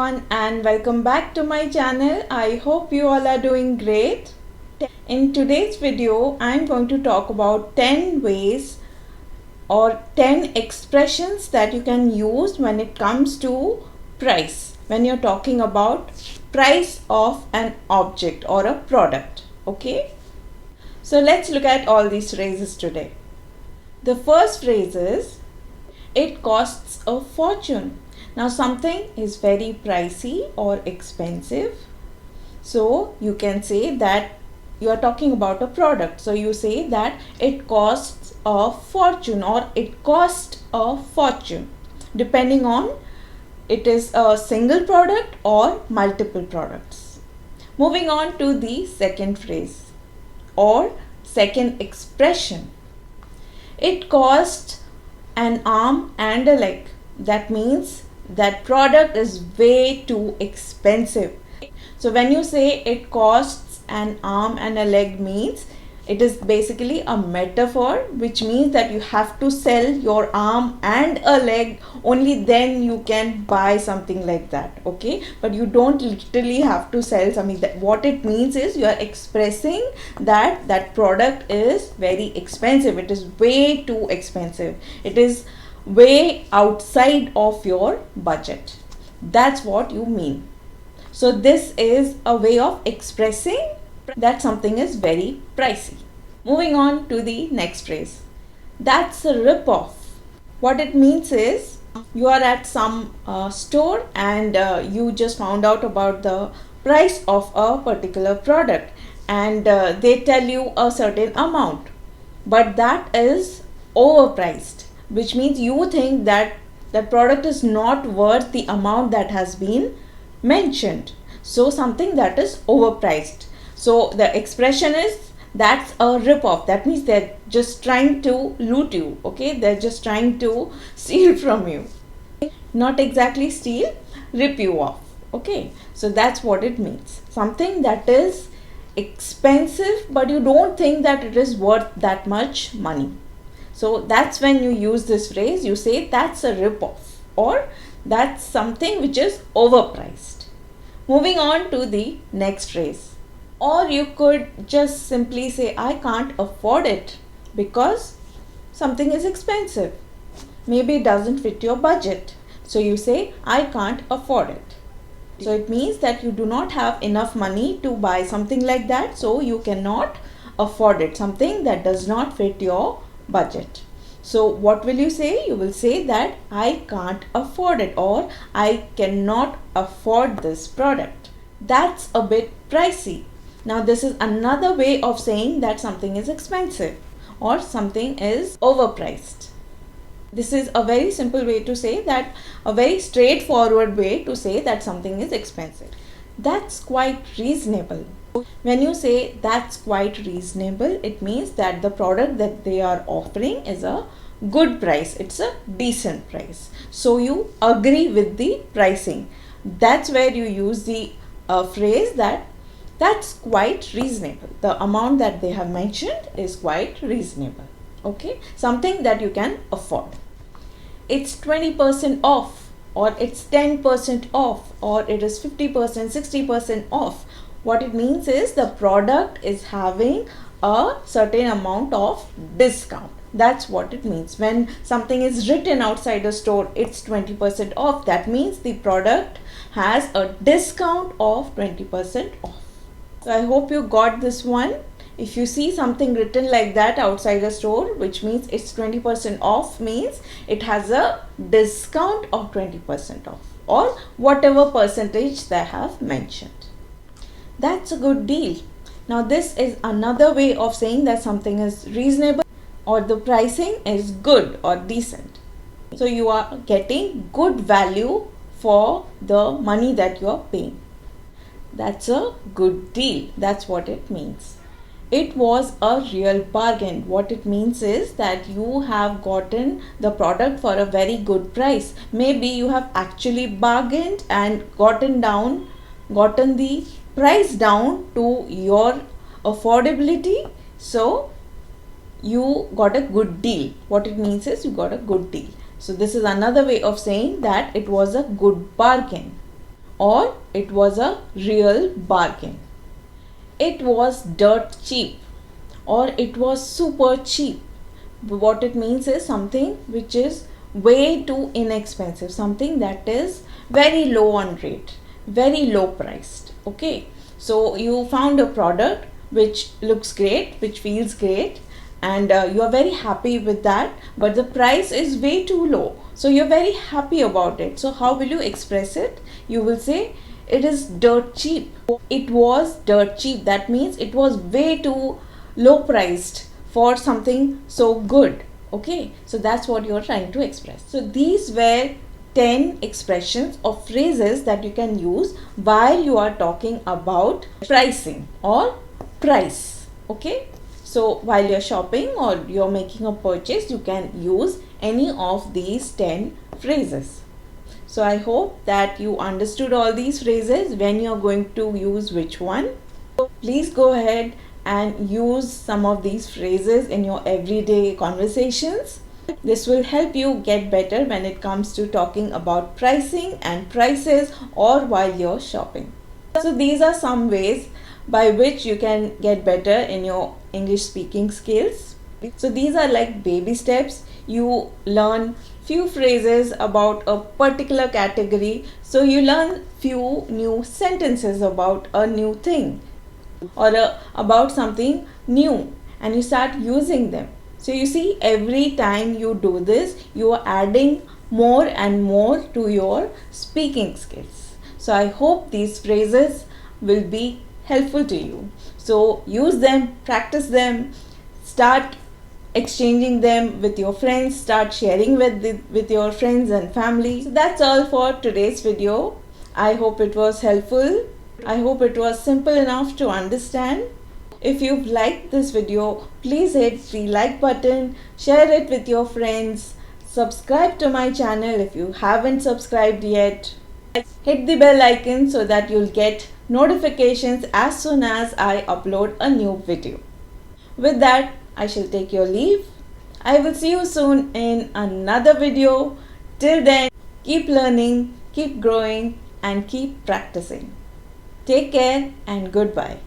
everyone and welcome back to my channel. I hope you all are doing great. In today's video, I'm going to talk about 10 ways or 10 expressions that you can use when it comes to price. When you're talking about price of an object or a product. Okay. So let's look at all these phrases today. The first phrase is, it costs a fortune. Now something is very pricey or expensive. So you can say that you are talking about a product. So you say that it costs a fortune or it cost a fortune, depending on it is a single product or multiple products. Moving on to the second phrase or second expression. It costs an arm and a leg. That means that product is way too expensive. So when you say it costs an arm and a leg, means it is basically a metaphor, which means that you have to sell your arm and a leg, only then you can buy something like that. Okay, but you don't literally have to sell something. That what it means is you are expressing that that product is very expensive. It is way too expensive. It is way outside of your budget. That's what you mean. So this is a way of expressing that something is very pricey. Moving on to the next phrase. That's a rip-off. What it means is you are at some store and you just found out about the price of a particular product and they tell you a certain amount, but that is overpriced, which means you think that that product is not worth the amount that has been mentioned. So something that is overpriced. So the expression is that's a rip-off. That means they're just trying to loot you. Okay, they're just trying to steal from you. Not exactly steal, rip you off. Okay, so that's what it means. Something that is expensive, but you don't think that it is worth that much money. So that's when you use this phrase. You say that's a rip-off or that's something which is overpriced. Moving on to the next phrase. Or you could just simply say, I can't afford it because something is expensive. Maybe it doesn't fit your budget. So you say, I can't afford it. So it means that you do not have enough money to buy something like that. So you cannot afford it. Something that does not fit your budget. So what will you say? You will say that I can't afford it or I cannot afford this product. That's a bit pricey. Now this is another way of saying that something is expensive or something is overpriced. This is a very simple way to say that, a very straightforward way to say that something is expensive. That's quite reasonable. When you say that's quite reasonable, it means that the product that they are offering is a good price. It's a decent price. So you agree with the pricing. That's where you use the phrase that that's quite reasonable. The amount that they have mentioned is quite reasonable. Okay, something that you can afford. It's 20% off or it's 10% off or it is 50%, 60% off. What it means is the product is having a certain amount of discount. That's what it means. When something is written outside a store, it's 20% off. That means the product has a discount of 20% off. So I hope you got this one. If you see something written like that outside a store, which means it's 20% off, means it has a discount of 20% off or whatever percentage they have mentioned. That's a good deal. Now this is another way of saying that something is reasonable or the pricing is good or decent. So you are getting good value for the money that you are paying. That's a good deal. That's what it means. It was a real bargain. What it means is that you have gotten the product for a very good price. Maybe you have actually bargained and gotten the price down to your affordability. So you got a good deal. What it means is you got a good deal. So this is another way of saying that it was a good bargain. or it was a real bargain. It was dirt cheap or it was super cheap. What it means is something which is way too inexpensive, something that is very low on rate, very low priced. Okay, so you found a product which looks great, which feels great, and you are very happy with that, but the price is way too low, so you're very happy about it. So how will you express it? You will say it is dirt cheap. It was dirt cheap. That means it was way too low priced for something so good. Okay, so that's what you're trying to express. So these were 10 expressions or phrases that you can use while you are talking about pricing or price. Okay, so while you're shopping or you're making a purchase, you can use any of these 10 phrases. So I hope that you understood all these phrases, when you're going to use which one. Please go ahead and use some of these phrases in your everyday conversations. This will help you get better when it comes to talking about pricing and prices or while you're shopping. So these are some ways by which you can get better in your English speaking skills. So these are like baby steps. You learn few phrases about a particular category, so you learn few new sentences about a new thing or about something new, and you start using them. So you see, every time you do this, you are adding more and more to your speaking skills. So I hope these phrases will be helpful to you. So use them, practice them, start exchanging them with your friends, start sharing with your friends and family. So that's all for today's video. I hope it was helpful. I hope it was simple enough to understand. If you've liked this video, please hit the like button, share it with your friends, subscribe to my channel if you haven't subscribed yet. Hit the bell icon so that you'll get notifications as soon as I upload a new video. With that, I shall take your leave. I will see you soon in another video. Till then, keep learning, keep growing, and keep practicing. Take care and goodbye.